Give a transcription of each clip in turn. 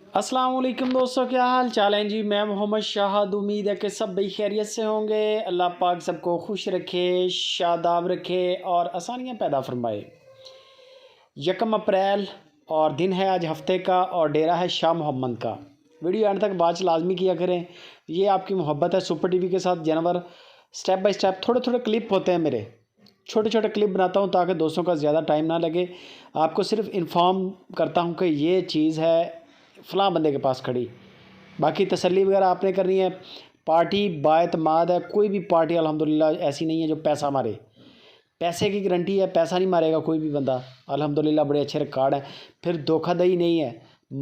अस्सलाम वालेकुम दोस्तों, क्या हाल चाल है जी। मैं मोहम्मद शाहद, उम्मीद है कि सब भाई खैरियत से होंगे। अल्लाह पाक सबको खुश रखे, शादाब रखे और आसानियाँ पैदा फरमाए। 1 अप्रैल और दिन है आज हफ्ते का और डेरा है शाह मोहम्मद का। वीडियो एंड तक बात लाजमी किया करें। ये आपकी मोहब्बत है सुपर टीवी के साथ। जानवर स्टेप बाय स्टेप थोड़े थोड़े क्लिप होते हैं मेरे, छोटे छोटे क्लिप बनाता हूँ ताकि दोस्तों का ज़्यादा टाइम ना लगे। आपको सिर्फ इन्फॉर्म करता हूँ कि ये चीज़ है फ़लाँ बंदे के पास खड़ी। बाकी तसल्ली वगैरह आपने करनी है। पार्टी बाएतमाद है, कोई भी पार्टी अल्हम्दुलिल्लाह ऐसी नहीं है जो पैसा मारे। पैसे की गारंटी है, पैसा नहीं मारेगा कोई भी बंदा। अल्हम्दुलिल्लाह बड़े अच्छे रिकॉर्ड हैं। फिर धोखाधड़ी नहीं है।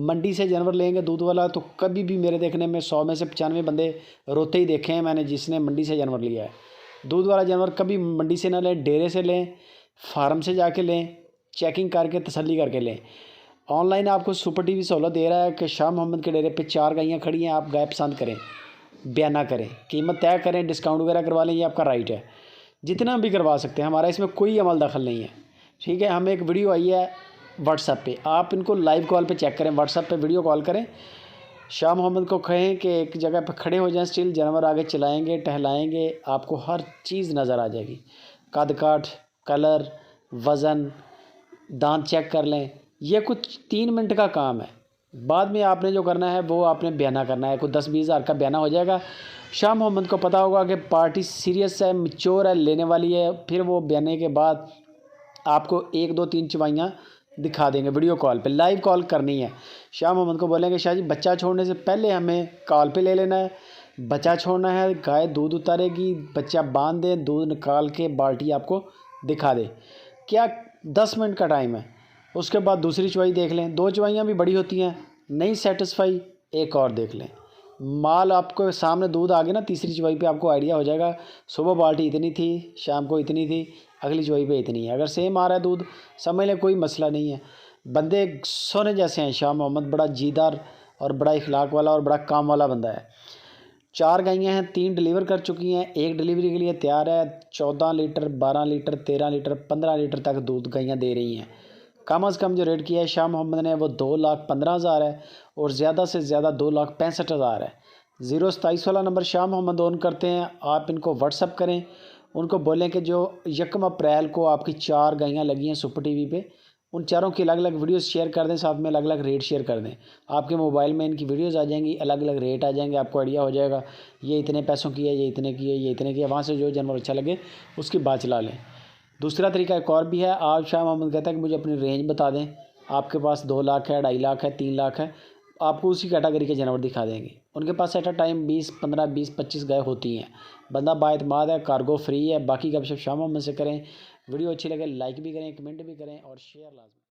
मंडी से जानवर लेंगे दूध वाला तो कभी भी मेरे देखने में 100 में से 95 बंदे रोते ही देखे हैं मैंने, जिसने मंडी से जानवर लिया है। दूध वाला जानवर कभी मंडी से ना लें, डेरे से लें, फार्म से जाके लें, चेकिंग करके तसल्ली करके लें। ऑनलाइन आपको सुपर टीवी सहूलत दे रहा है कि शाह मोहम्मद के डेरे पे 4 गायें खड़ी हैं, आप गाय पसंद करें, बयाना करें, कीमत तय करें, डिस्काउंट वगैरह करवा लें, ये आपका राइट है। जितना भी करवा सकते हैं, हमारा इसमें कोई अमल दखल नहीं है। ठीक है, हमें एक वीडियो आई है व्हाट्सएप पे, आप इनको लाइव कॉल पे चेक करें, व्हाट्सएप पे वीडियो कॉल करें। शाह मोहम्मद को कहें कि एक जगह पे खड़े हो जाएं, स्टिल जानवर आगे चलाएँगे, टहलाएँगे, आपको हर चीज़ नज़र आ जाएगी। कद काठ, कलर, वज़न, दांत चेक कर लें। ये कुछ 3 मिनट का काम है। बाद में आपने जो करना है वो आपने बयाना करना है। कोई 10-20 हज़ार का बयाना हो जाएगा। शाह मोहम्मद को पता होगा कि पार्टी सीरियस है, मैच्योर है, लेने वाली है। फिर वो बयाने के बाद आपको 1 2 3 चवाइयाँ दिखा देंगे वीडियो कॉल पे। लाइव कॉल करनी है। शाह मोहम्मद को बोलेंगे शाह जी बच्चा छोड़ने से पहले हमें कॉल पे ले लेना है। बच्चा छोड़ना है, गाय दूध उतारेगी, बच्चा बांध दें, दूध निकाल के बाल्टी आपको दिखा दे। क्या 10 मिनट का टाइम है। उसके बाद दूसरी चवाई देख लें। 2 चवाइयाँ भी बड़ी होती हैं, नहीं सेटिस्फाई एक और देख लें। माल आपको सामने दूध आ गया ना, तीसरी चवाई पे आपको आइडिया हो जाएगा। सुबह बाल्टी इतनी थी, शाम को इतनी थी, अगली चवाई पे इतनी है। अगर सेम आ रहा है दूध, समझ लें कोई मसला नहीं है। बंदे सोने जैसे हैं। शाह मोहम्मद बड़ा जीदार और बड़ा इखलाक वाला और बड़ा काम वाला बंदा है। 4 गायें हैं, 3 डिलीवर कर चुकी हैं, 1 डिलीवरी के लिए तैयार है। 14 लीटर, 12 लीटर, 13 लीटर, 15 लीटर तक दूध गायें दे रही हैं। कम अज़ कम जो रेट किया है शाह मोहम्मद ने वो 2,15,000 है और ज़्यादा से ज़्यादा 2,65,000 है। 027 वाला नंबर शाह मोहम्मद ऑन करते हैं। आप इनको व्हाट्सअप करें, उनको बोलें कि जो 1 अप्रैल को आपकी 4 गायें लगी हैं सुपर टीवी पे, उन चारों की अलग अलग वीडियोस शेयर कर दें, साथ में अलग अलग रेट शेयर कर दें। आपके मोबाइल में इनकी वीडियोस आ जाएंगी, अलग अलग रेट आ जाएंगे, आपको आइडिया हो जाएगा ये इतने पैसों की है, ये इतने की है, ये इतने की है। वहाँ से जो जानवर अच्छा लगे उसकी बात चला लें। दूसरा तरीका एक और भी है। आप शाह मोहम्मद कहता है कि मुझे अपनी रेंज बता दें, आपके पास 2 लाख है, 2.5 लाख है, 3 लाख है, आपको उसी कैटेगरी के जानवर दिखा देंगे। उनके पास एट अ टाइम 20 15 20 25 गाय होती हैं। बंदा बाएतमाद है, कार्गो फ्री है। बाकी का सब शाह मोहम्मद से करें। वीडियो अच्छी लगे लाइक भी करें, कमेंट भी करें और शेयर लाजमी।